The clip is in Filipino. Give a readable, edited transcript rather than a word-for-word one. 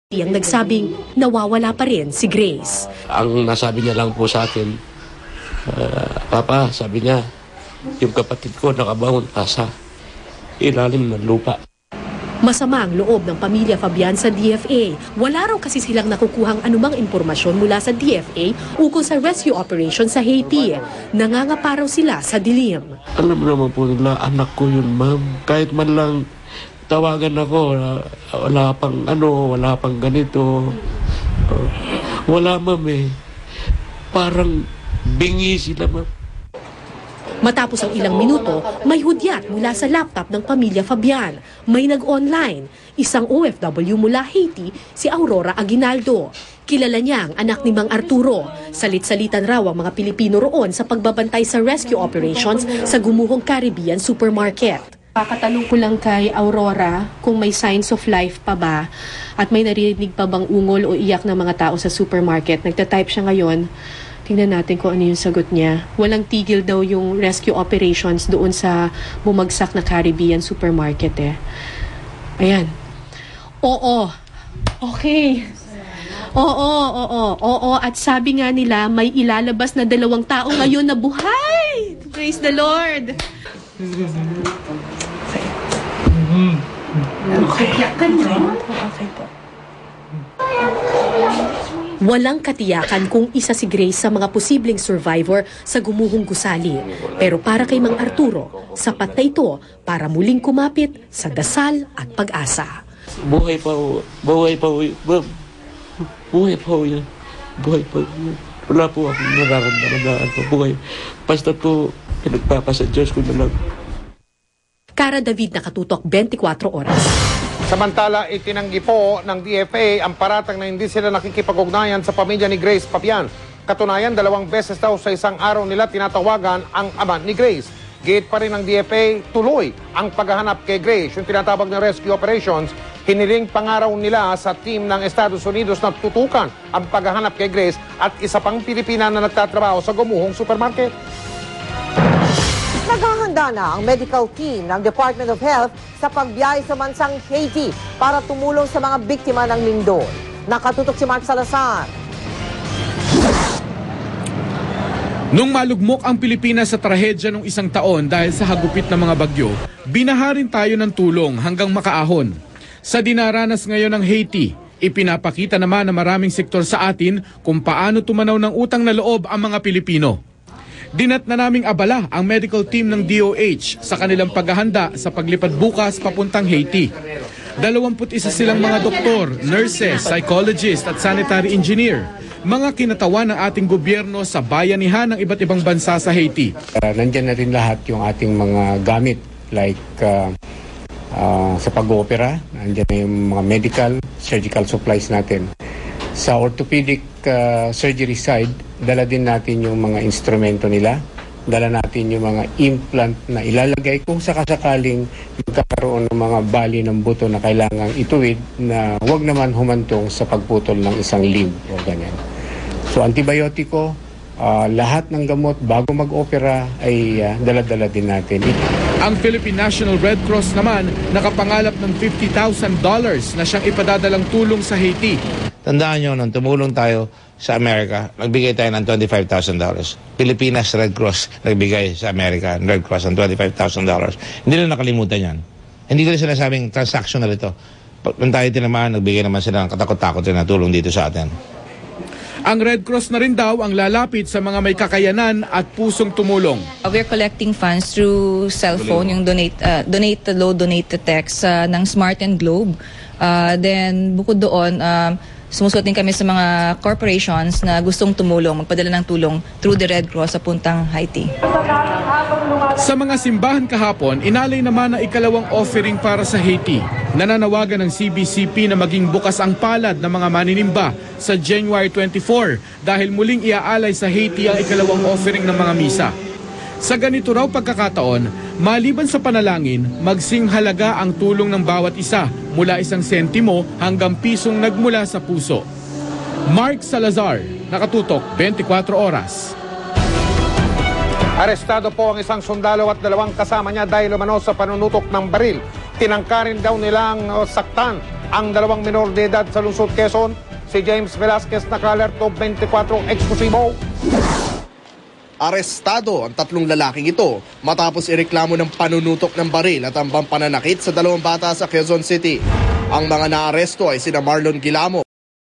Ang nagsabing nawawala pa rin si Grace. Ang nasabi niya lang po sa akin, Papa, sabi niya, yung kapatid ko nakabangon pa sa ilalim ng lupa. Masama ang loob ng pamilya Fabian sa DFA. Wala raw kasi silang nakukuhang anumang impormasyon mula sa DFA ukol sa rescue operation sa Haiti. Nangangapa raw sila sa dilim. Alam naman po nila, anak ko yun, ma'am. Kahit man lang tawagan ako, wala pang ganito. Wala, ma'am eh. Parang bingi sila, ma'am. Matapos ang ilang minuto, may hudyat mula sa laptop ng pamilya Fabian. May nag-online. Isang OFW mula Haiti, si Aurora Aguinaldo. Kilala niya ang anak ni Mang Arturo. Salit-salitan raw ang mga Pilipino roon sa pagbabantay sa rescue operations sa gumuhong Caribbean supermarket. Pakatanong ko lang kay Aurora kung may signs of life pa ba at may narinig pa bang ungol o iyak ng mga tao sa supermarket. Nagtatype siya ngayon. Tingnan natin kung ano yung sagot niya. Walang tigil daw yung rescue operations doon sa bumagsak na Caribbean supermarket eh. Ayan. Oo. Okay. Oo. At sabi nga nila, may ilalabas na 2 tao ngayon na buhay. Praise the Lord. Okay po. Walang katiyakan kung isa si Grace sa mga posibleng survivor sa gumuhong gusali. Pero para kay Mang Arturo, sapat na ito para muling kumapit sa dasal at pag-asa. Buhay pa ho. Yan. Wala po akong nararamdaman na buhay. Basta po, pinagpapasa Diyos ko na lang. Cara David, Nakatutok, 24 Oras. Samantala, itinanggi po ng DFA ang paratang na hindi sila nakikipag-ugnayan sa pamilya ni Grace Fabian. Katunayan, 2 beses daw sa isang araw nila tinatawagan ang ama ni Grace. Gate pa rin ng DFA, tuloy ang paghahanap kay Grace. Yung tinatawag na rescue operations, hiniling pangaraw nila sa team ng Estados Unidos na tutukan ang paghahanap kay Grace at isa pang Pilipina na nagtatrabaho sa gumuhong supermarket. Naghahanda na ang medical team ng Department of Health sa pagbiyahe sa bansang Haiti para tumulong sa mga biktima ng lindol. Nakatutok si Mark Salazar. Nung malugmok ang Pilipinas sa trahedya ng 1 taon dahil sa hagupit ng mga bagyo, binaharin tayo ng tulong hanggang makaahon. Sa dinaranas ngayon ng Haiti, ipinapakita naman ng maraming sektor sa atin kung paano tumanaw ng utang na loob ang mga Pilipino. Dinat na naming abala ang medical team ng DOH sa kanilang paghahanda sa paglipad bukas papuntang Haiti. 21 silang mga doktor, nurses, psychologist at sanitary engineer. Mga kinatawan ng ating gobyerno sa bayanihan ng iba't ibang bansa sa Haiti. Nandyan na rin lahat yung ating mga gamit like sa pag-oopera. Nandyan na yung mga medical, surgical supplies natin. Sa orthopedic surgery side, dala din natin yung mga instrumento nila. Dala natin yung mga implant na ilalagay kung sakasakaling magkakaroon ng mga bali ng buto na kailangang ituwid na huwag naman humantong sa pagputol ng isang limb o ganyan. So antibiotiko, lahat ng gamot bago mag-opera ay dala-dala din natin. Ang Philippine National Red Cross naman nakapangalap ng $50,000 na siyang ipadadalang tulong sa Haiti. Tandaan nyo, nung tumulong tayo sa Amerika, nagbigay tayo ng $25,000. Pilipinas Red Cross nagbigay sa Amerika, Red Cross ng $25,000. Hindi na nakalimutan yan. Hindi ko rin sinasabing transactional ito. Nung tayo tinamaan, nagbigay naman sila ng katakot-takot na tulong dito sa atin. Ang Red Cross na rin daw ang lalapit sa mga may kakayanan at pusong tumulong. We're collecting funds through cellphone, yung donate to low, donate to text ng Smart and Globe. Then bukod doon, sumusuot din kami sa mga corporations na gustong tumulong, magpadala ng tulong through the Red Cross sa puntang Haiti. Sa mga simbahan kahapon, inalay naman ang ikalawang offering para sa Haiti. Nananawagan ng CBCP na maging bukas ang palad ng mga maninimba sa January 24 dahil muling iaalay sa Haiti ang ikalawang offering ng mga misa. Sa ganito raw pagkakataon, maliban sa panalangin, magsinghalaga ang tulong ng bawat isa mula 1 sentimo hanggang pisong nagmula sa puso. Mark Salazar, Nakatutok, 24 Oras. Arestado po ang isang sundalo at 2 kasama niya dahil umano sa panunutok ng baril. Tinangkarin daw nilang saktan ang dalawang minor de edad sa lungsod Quezon. Si James Velasquez nakalerto 24 eksplosibo. Arestado ang tatlong lalaking ito matapos ireklamo ng panunutok ng baril at ambang pananakit sa dalawang bata sa Quezon City. Ang mga naaresto ay sina Marlon Guilamo,